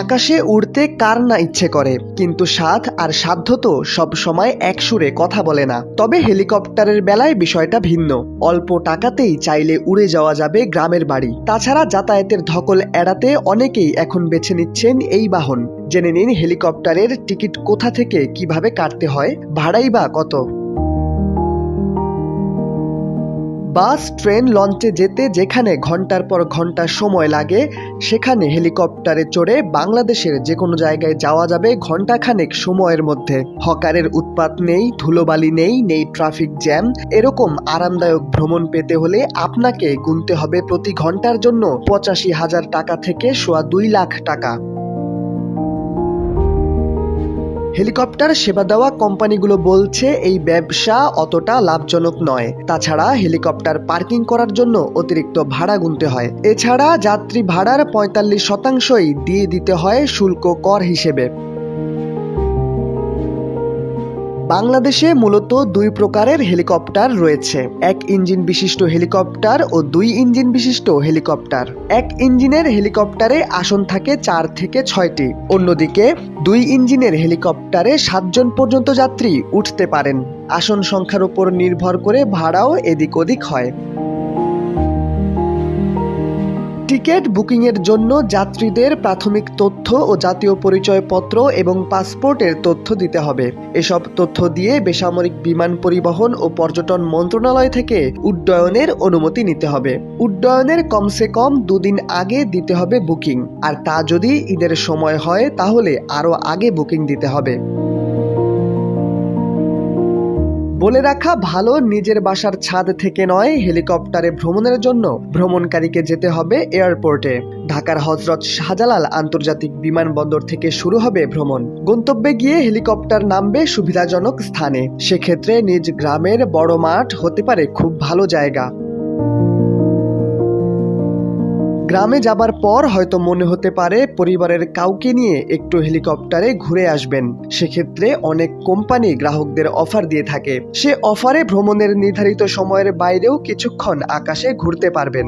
আকাশে উড়তে কার না ইচ্ছে করে, কিন্তু সাধ আর সাধ্য তো সব সময় এক সুরে কথা বলে না। তবে হেলিকপ্টারের বেলায় বিষয়টা ভিন্ন। অল্প টাকাতেই চাইলে উড়ে যাওয়া যাবে গ্রামের বাড়ি। তাছাড়া যাতায়াতের ধকল এড়াতে অনেকেই এখন বেছে নিচ্ছেন এই বাহন। জেনে নিন হেলিকপ্টারের টিকিট কোথা থেকে কিভাবে কাটতে হয়, ভাড়াই বা কত। বাস, ট্রেন, লঞ্চে যেতে যেখানে ঘন্টার পর ঘন্টা সময় লাগে, সেখানে হেলিকপ্টারে চড়ে বাংলাদেশের যে কোনো জায়গায় যাওয়া যাবে ঘন্টাখানেক সময়ের মধ্যে। হকারের উৎপাত নেই, ধুলোবালি নেই, নেই ট্রাফিক জ্যাম। এরকম আরামদায়ক ভ্রমণ পেতে হলে আপনাকে গুনতে হবে প্রতি ঘন্টার জন্য ৮৫,০০০ টাকা থেকে সোয়া ২ লাখ টাকা। হেলিকপ্টার সেবা দেওয়া কোম্পানিগুলো বলছে এই ব্যবসা অতটা লাভজনক নয়। তাছাড়া হেলিকপ্টার পার্কিং করার জন্য অতিরিক্ত ভাড়া গুনতে হয়। এছাড়া যাত্রী ভাড়ার ৪৫%ই দিয়ে দিতে হয় শুল্ক কর হিসেবে। বাংলাদেশে মূলত দুই প্রকারের হেলিকপ্টার রয়েছে, এক ইঞ্জিন বিশিষ্ট হেলিকপ্টার ও ২ ইঞ্জিন বিশিষ্ট হেলিকপ্টার। এক ইঞ্জিনের হেলিকপ্টারে আসন থাকে ৪ থেকে ৬টি। অন্যদিকে ২ ইঞ্জিনের হেলিকপ্টারে ৭ জন পর্যন্ত যাত্রী উঠতে পারেন। আসন সংখ্যার উপর নির্ভর করে ভাড়াও এদিক ওদিক হয়। টিকিট বুকিংয়ের জন্য যাত্রীদের প্রাথমিক তথ্য ও জাতীয় পরিচয়পত্র এবং পাসপোর্টের তথ্য দিতে হবে। এসব তথ্য দিয়ে বেসামরিক বিমান পরিবহন ও পর্যটন মন্ত্রণালয় থেকে উড্ডয়নের অনুমতি নিতে হবে। উড্ডয়নের কমসে কম ২ দিন আগে দিতে হবে বুকিং, আর তা যদি ঈদের সময় হয় তাহলে আরও আগে বুকিং দিতে হবে। বলে রাখা ভালো, নিজের বাসার ছাদ থেকে নয়, হেলিকপ্টারে ভ্রমণের জন্য ভ্রমণকারীকে যেতে হবে এয়ারপোর্টে। ঢাকার হযরত শাহজালাল আন্তর্জাতিক বিমানবন্দর থেকে শুরু হবে ভ্রমণ। গন্তব্যে গিয়ে হেলিকপ্টার নামবে সুবিধাজনক স্থানে। সেক্ষেত্রে নিজ গ্রামের বড় মাঠ হতে পারে খুব ভালো জায়গা। গ্রামে যাবার পর হয়তো মনে হতে পারে পরিবারের কাউকে নিয়ে একটু হেলিকপ্টারে ঘুরে আসবেন। সেক্ষেত্রে অনেক কোম্পানি গ্রাহকদের অফার দিয়ে থাকে। সে অফারে ভ্রমণের নির্ধারিত সময়ের বাইরেও কিছুক্ষণ আকাশে ঘুরতে পারবেন।